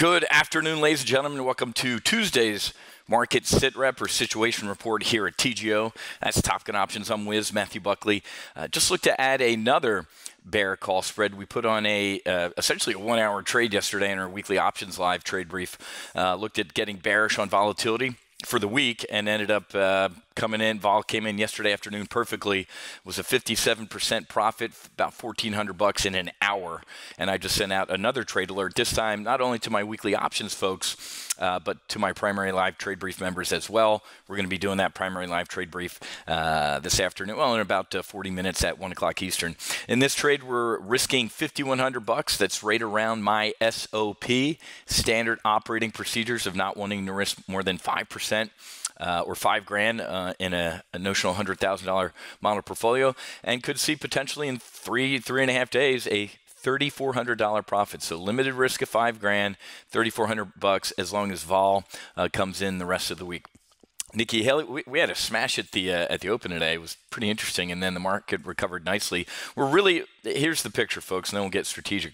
Good afternoon, ladies and gentlemen. Welcome to Tuesday's Market SITREP or Situation Report here at TGO. That's Top Gun Options. I'm Wiz, Matthew Buckley. Just looked to add another bear call spread. We put on essentially a 1-hour trade yesterday in our weekly options live trade brief. Looked at getting bearish on volatility for the week and ended up coming in. Vol came in yesterday afternoon perfectly. It was a 57% profit, about $1,400 in an hour. And I just sent out another trade alert, this time not only to my weekly options folks, but to my primary live trade brief members as well. We're going to be doing that primary live trade brief this afternoon, well, in about 40 minutes at 1 o'clock Eastern. In this trade, we're risking $5,100. That's right around my SOP, standard operating procedures of not wanting to risk more than 5%. Or $5,000 in a notional $100,000 model portfolio, and could see potentially in three and a half days a $3,400 profit. So limited risk of $5,000, $3,400 as long as vol comes in the rest of the week. Niki, Haley, we had a smash at the open today. It was pretty interesting, and then the market recovered nicely. Here's the picture, folks, and then we'll get strategic.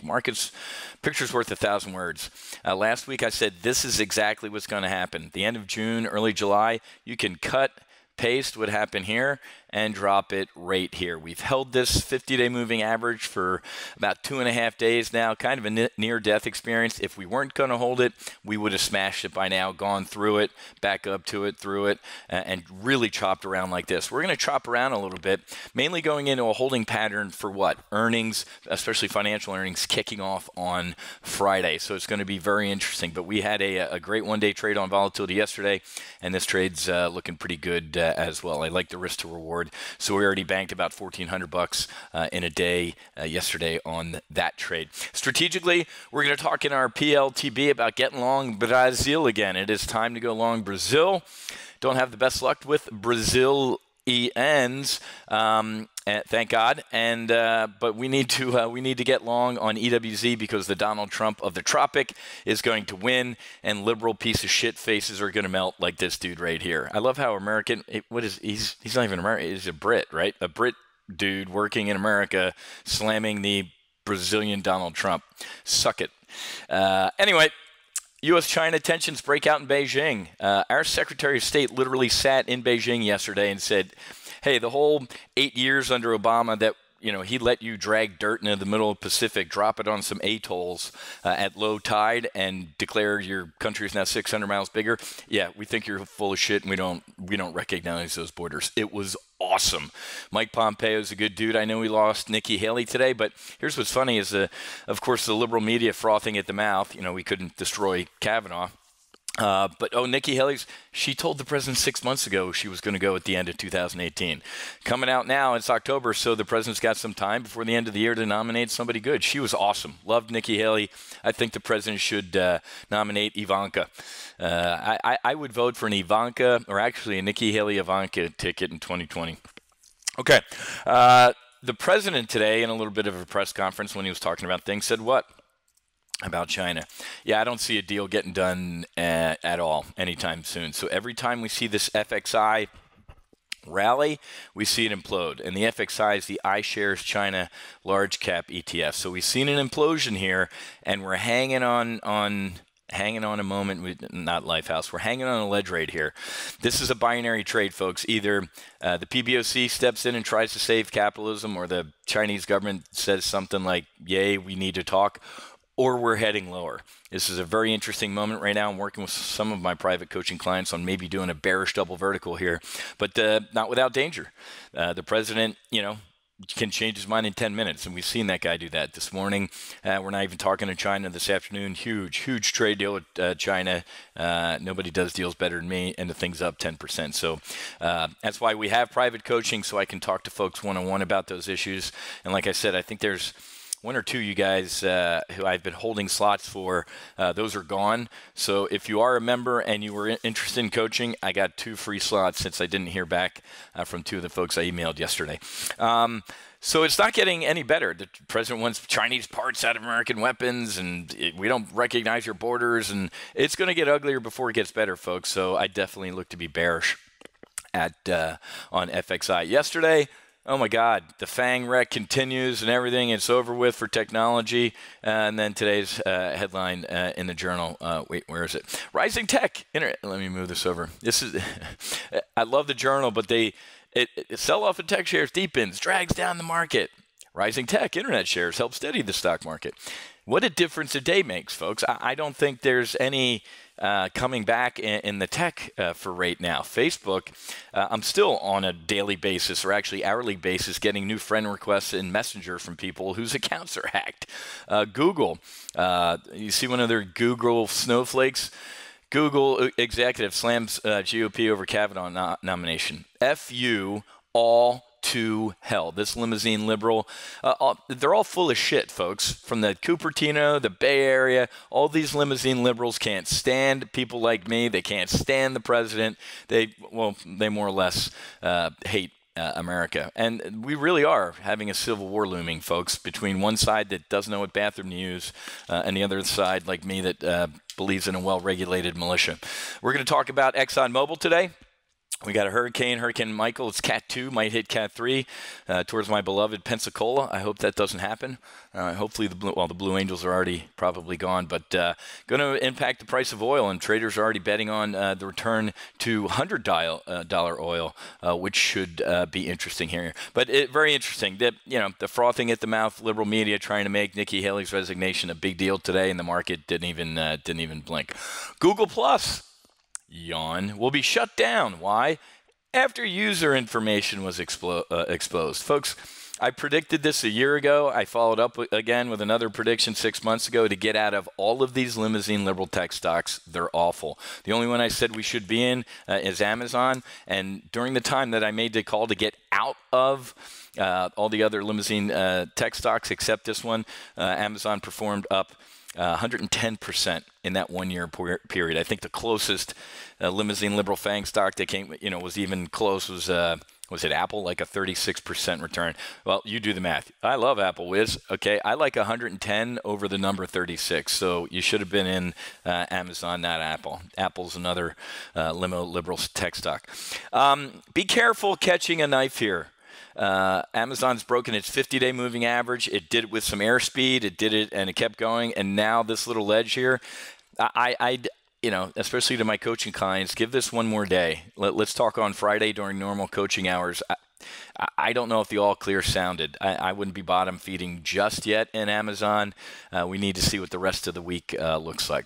Picture's worth 1,000 words. Last week I said this is exactly what's going to happen. The end of June, early July, you can cut, paste what happened here and drop it right here. We've held this 50-day moving average for about 2.5 days now, kind of a near-death experience. If we weren't going to hold it, we would have smashed it by now, gone through it, back up to it, through it, and really chopped around like this. We're going to chop around a little bit, mainly going into a holding pattern for what? Earnings, especially financial earnings, kicking off on Friday. So it's going to be very interesting. But we had a great one-day trade on volatility yesterday, and this trade's looking pretty good as well. I like the risk to reward. So we already banked about $1,400 in a day yesterday on that trade. Strategically, we're going to talk in our PLTB about getting long Brazil again. It is time to go long Brazil. Don't have the best luck with Brazil ENs, thank God. But we need to get long on EWZ because the Donald Trump of the tropic is going to win, and liberal piece of shit faces are going to melt like this dude right here. I love how American. He's not even American. He's a Brit, right? A Brit dude working in America, slamming the Brazilian Donald Trump. Suck it. Anyway. U.S.-China tensions break out in Beijing. Our Secretary of State literally sat in Beijing yesterday and said, hey, the whole 8 years under Obama that he let you drag dirt into the middle of the Pacific, drop it on some atolls at low tide, and declare your country is now 600 miles bigger. Yeah, we think you're full of shit, and we don't recognize those borders. It was awesome. Mike Pompeo is a good dude. I know we lost Nikki Haley today, but here's what's funny is, of course, the liberal media frothing at the mouth. We couldn't destroy Kavanaugh. But Nikki Haley, she told the president 6 months ago she was going to go at the end of 2018. Coming out now, it's October, so the president's got some time before the end of the year to nominate somebody good. She was awesome. Loved Nikki Haley. I think the president should nominate Ivanka. I would vote for an Ivanka, or actually a Nikki Haley-Ivanka ticket in 2020. Okay. The president today, in a little bit of a press conference when he was talking about things, said what? About China. Yeah, I don't see a deal getting done at all anytime soon. So every time we see this FXI rally, we see it implode. And the FXI is the iShares China Large Cap ETF. So we've seen an implosion here, and we're hanging on a moment, not Lifehouse. We're hanging on a ledge right here. This is a binary trade, folks. Either the PBOC steps in and tries to save capitalism, or the Chinese government says something like, yay, we need to talk, or we're heading lower. This is a very interesting moment right now. I'm working with some of my private coaching clients on maybe doing a bearish double vertical here, but not without danger. The president, can change his mind in 10 minutes, and we've seen that guy do that this morning. We're not even talking to China this afternoon. Huge trade deal with China. Nobody does deals better than me, and the thing's up 10%. So that's why we have private coaching, so I can talk to folks one-on-one about those issues. And like I said, I think there's one or two you guys who I've been holding slots for, those are gone. So if you are a member and you were interested in coaching, I got 2 free slots since I didn't hear back from 2 of the folks I emailed yesterday. So it's not getting any better. The president wants Chinese parts out of American weapons, and we don't recognize your borders, and it's going to get uglier before it gets better, folks. So I definitely look to be bearish on FXI. Yesterday, Oh my God, the FANG wreck continues and everything. It's over with for technology. And then today's headline in the journal. Wait, where is it? Rising tech. Let me move this over. This is. I love the journal, but sell-off in tech shares deepens, drags down the market. Rising tech internet shares help steady the stock market. What a difference a day makes, folks. I don't think there's any coming back in the tech for right now. Facebook, I'm still on a daily basis or actually hourly basis getting new friend requests in Messenger from people whose accounts are hacked. Google, you see one of their Google snowflakes? Google executive slams GOP over Kavanaugh nomination. F you all to hell. This limousine liberal, they're all full of shit, folks. From the Cupertino, the Bay Area, all these limousine liberals can't stand people like me. They can't stand the president. They more or less hate America. And we really are having a civil war looming, folks, between one side that doesn't know what bathroom to use and the other side, like me, that believes in a well-regulated militia. We're going to talk about ExxonMobil today. We got a Hurricane Michael. It's Cat 2, might hit Cat 3 towards my beloved Pensacola. I hope that doesn't happen. Hopefully, the Blue Angels are already probably gone, but going to impact the price of oil, and traders are already betting on the return to $100 oil, which should be interesting here. But very interesting that the frothing at the mouth liberal media trying to make Nikki Haley's resignation a big deal today, and the market didn't even blink. Google Plus. Yawn, will be shut down. Why? After user information was exposed. Folks, I predicted this a year ago. I followed up again with another prediction 6 months ago to get out of all of these limousine liberal tech stocks. They're awful. The only one I said we should be in is Amazon. And during the time that I made the call to get out of all the other limousine tech stocks except this one, Amazon performed up 110% in that 1 year period. I think the closest limousine liberal FANG stock that came, was even close was it Apple, like a 36% return. Well, you do the math. I love Apple Whiz. Okay, I like 110 over the number 36. So you should have been in Amazon, not Apple. Apple's another limo liberal tech stock. Be careful catching a knife here. Amazon's broken its 50-day moving average. It did it with some airspeed. It did it, and it kept going. And now this little ledge here, especially to my coaching clients, give this one more day. Let's talk on Friday during normal coaching hours. I don't know if the all clear sounded. I wouldn't be bottom feeding just yet in Amazon. We need to see what the rest of the week looks like.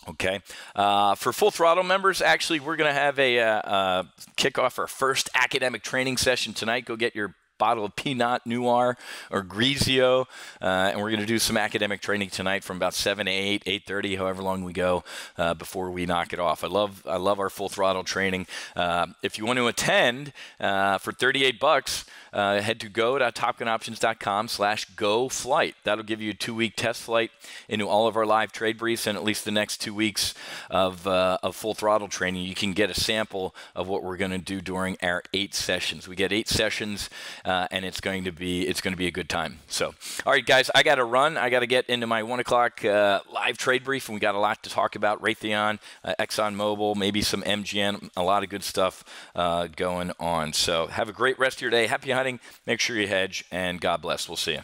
Okay. For Full Throttle members, actually, we're going to have a kick off our first academic training session tonight. Go get your bottle of Pinot Noir or Grigio, and we're going to do some academic training tonight from about 7 to 8, 8:30, however long we go before we knock it off. I love our Full Throttle training. If you want to attend for $38, head to go.topgunoptions.com/go-flight. That'll give you a 2-week test flight into all of our live trade briefs and at least the next 2 weeks of Full Throttle training. You can get a sample of what we're going to do during our 8 sessions. We get 8 sessions. And it's going to be a good time. So, all right, guys, I got to run. I got to get into my 1 o'clock live trade brief, and we got a lot to talk about. Raytheon, ExxonMobil, maybe some MGN, a lot of good stuff going on. So, have a great rest of your day. Happy hunting. Make sure you hedge, and God bless. We'll see you.